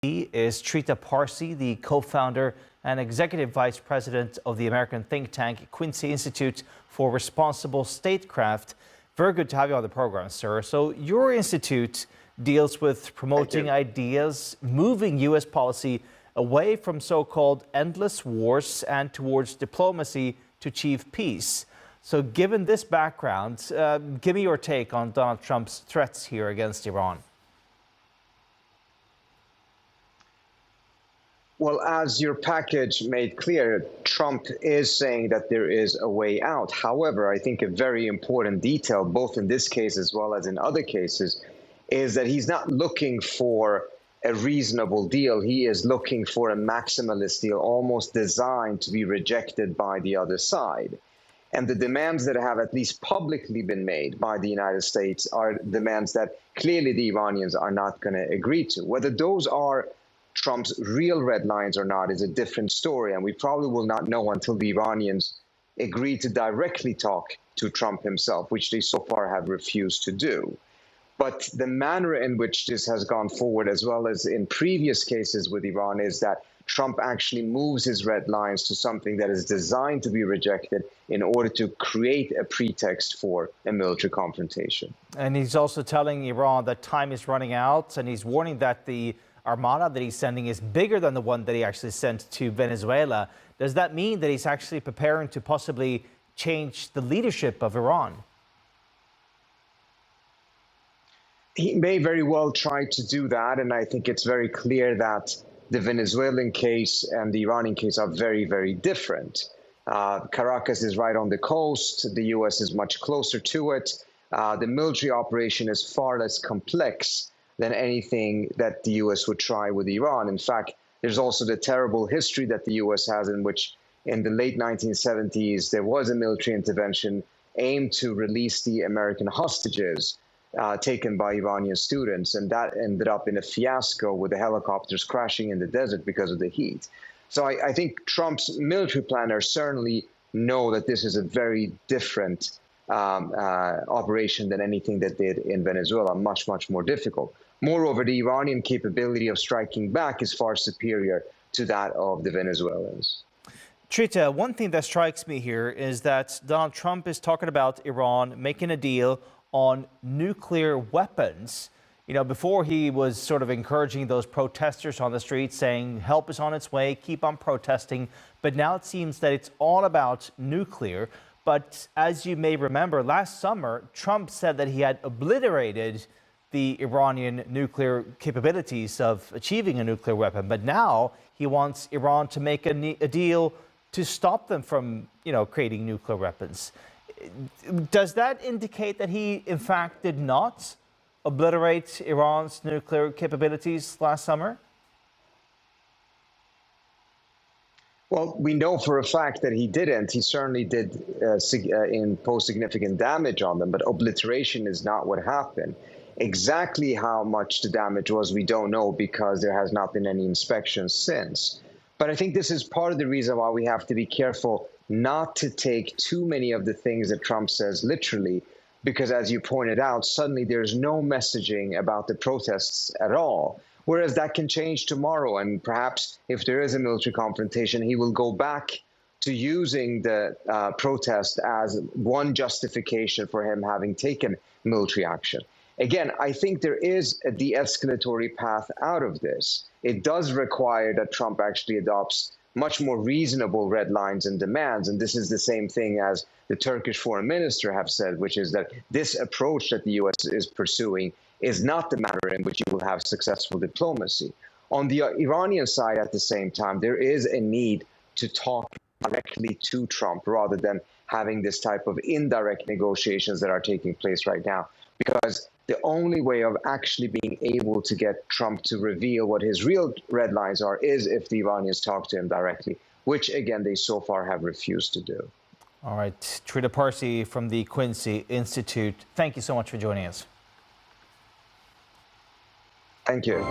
Is Trita Parsi, the co-founder and executive vice president of the American think tank Quincy Institute for Responsible Statecraft. Very good to have you on the program, sir. So your institute deals with promoting ideas, moving U.S. policy away from so-called endless wars and towards diplomacy to achieve peace. So given this background, give me your take on Donald Trump's threats here against Iran. Well, as your package made clear, Trump is saying that there is a way out. However, I think a very important detail, both in this case as well as in other cases, is that he's not looking for a reasonable deal. He is looking for a maximalist deal, almost designed to be rejected by the other side. And the demands that have at least publicly been made by the United States are demands that clearly the Iranians are not going to agree to. Whether those are Trump's real red lines or not is a different story, and we probably will not know until the Iranians agree to directly talk to Trump himself, which they so far have refused to do. But the manner in which this has gone forward, as well as in previous cases with Iran, is that Trump actually moves his red lines to something that is designed to be rejected in order to create a pretext for a military confrontation. And he's also telling Iran that time is running out, and he's warning that the armada that he's sending is bigger than the one that he actually sent to Venezuela. Does that mean that he's actually preparing to possibly change the leadership of Iran? He may very well try to do that, and I think it's very clear that the Venezuelan case and the Iranian case are very, very different. Caracas is right on the coast. The U.S. is much closer to it. The military operation is far less complex than anything that the U.S. would try with Iran. In fact, there's also the terrible history that the U.S. has, in which in the late 1970s, there was a military intervention aimed to release the American hostages taken by Iranian students, and that ended up in a fiasco with the helicopters crashing in the desert because of the heat. So I think Trump's military planners certainly know that this is a very different operation than anything that did in Venezuela, much, much more difficult. Moreover, the Iranian capability of striking back is far superior to that of the Venezuelans. Trita, one thing that strikes me here is that Donald Trump is talking about Iran making a deal on nuclear weapons. You know, before he was sort of encouraging those protesters on the street, saying help is on its way, keep on protesting. But now it seems that it's all about nuclear. But as you may remember, last summer, Trump said that he had obliterated the Iranian nuclear capabilities of achieving a nuclear weapon. But now he wants Iran to make a deal to stop them from, creating nuclear weapons. Does that indicate that he, in fact, did not obliterate Iran's nuclear capabilities last summer? Well, we know for a fact that he didn't. He certainly did impose significant damage on them, but obliteration is not what happened. Exactly how much the damage was, we don't know, because there has not been any inspection since. But I think this is part of the reason why we have to be careful not to take too many of the things that Trump says literally, because as you pointed out, suddenly there's no messaging about the protests at all. Whereas that can change tomorrow, and perhaps if there is a military confrontation, he will go back to using the protest as one justification for him having taken military action. Again, I think there is a de-escalatory path out of this. It does require that Trump actually adopts much more reasonable red lines and demands. And this is the same thing as the Turkish foreign minister have said, which is that this approach that the U.S. is pursuing is not the manner in which you will have successful diplomacy. On the Iranian side, at the same time, there is a need to talk directly to Trump rather than having this type of indirect negotiations that are taking place right now, because the only way of actually being able to get Trump to reveal what his real red lines are is if the Iranians talk to him directly, which, again, they so far have refused to do. All right. Trita Parsi from the Quincy Institute, thank you so much for joining us. Thank you.